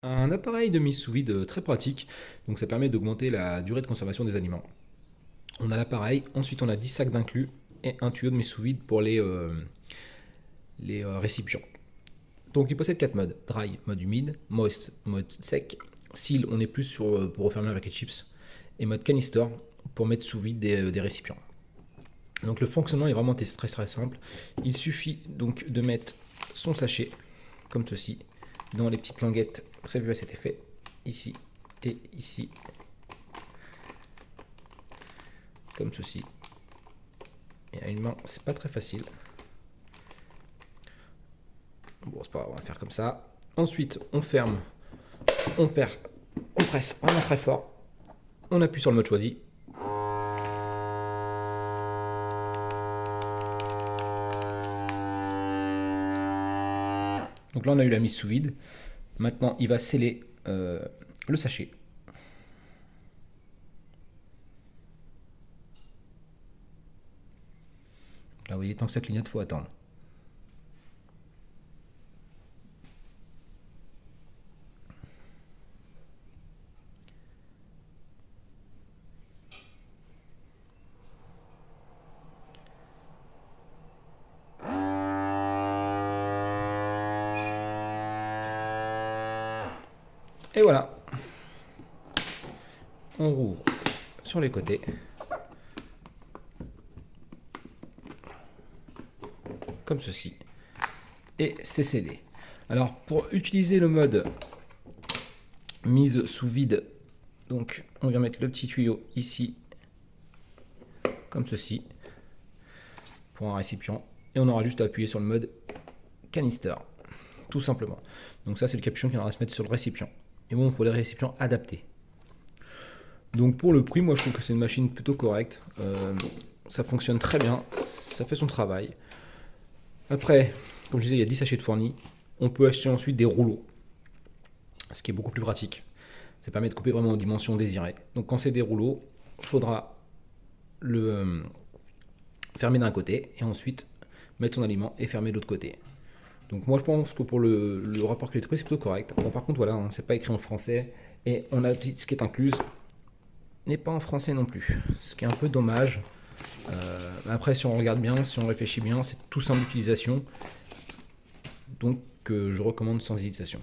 Un appareil de mise sous vide très pratique, donc ça permet d'augmenter la durée de conservation des aliments. On a l'appareil, ensuite on a 10 sacs d'inclus et un tuyau de mise sous vide pour les récipients. Donc il possède 4 modes: dry, mode humide; moist, mode sec; seal, on est plus pour refermer avec les chips; et mode canister pour mettre sous vide des récipients. Donc le fonctionnement est vraiment très simple. Il suffit donc de mettre son sachet comme ceci dans les petites languettes prévues à cet effet, ici et ici, comme ceci. Et à une main, c'est pas très facile. Bon, c'est pas grave, on va faire comme ça. Ensuite, on ferme, on presse vraiment très fort, on appuie sur le mode choisi. Donc là, on a eu la mise sous vide. Maintenant, il va sceller le sachet. Là, vous voyez, tant que ça clignote, il faut attendre. Et voilà, on rouvre sur les côtés, comme ceci, et c'est scellé. Alors pour utiliser le mode mise sous vide, donc on vient mettre le petit tuyau ici, comme ceci, pour un récipient, et on aura juste à appuyer sur le mode canister, tout simplement. Donc ça, c'est le capuchon qui viendra se mettre sur le récipient. Et bon, il faut des récipients adaptés. Donc pour le prix, moi je trouve que c'est une machine plutôt correcte. Ça fonctionne très bien, ça fait son travail. Après, comme je disais, il y a 10 sachets de fournis. On peut acheter ensuite des rouleaux, ce qui est beaucoup plus pratique. Ça permet de couper vraiment aux dimensions désirées. Donc quand c'est des rouleaux, il faudra le fermer d'un côté et ensuite mettre son aliment et fermer de l'autre côté. Donc moi je pense que pour le rapport qualité-prix, c'est plutôt correct. Bon, par contre voilà, hein, c'est pas écrit en français et on a ce qui est incluse n'est pas en français non plus, ce qui est un peu dommage. Après, si on regarde bien, si on réfléchit bien, c'est tout simple d'utilisation, donc je recommande sans hésitation.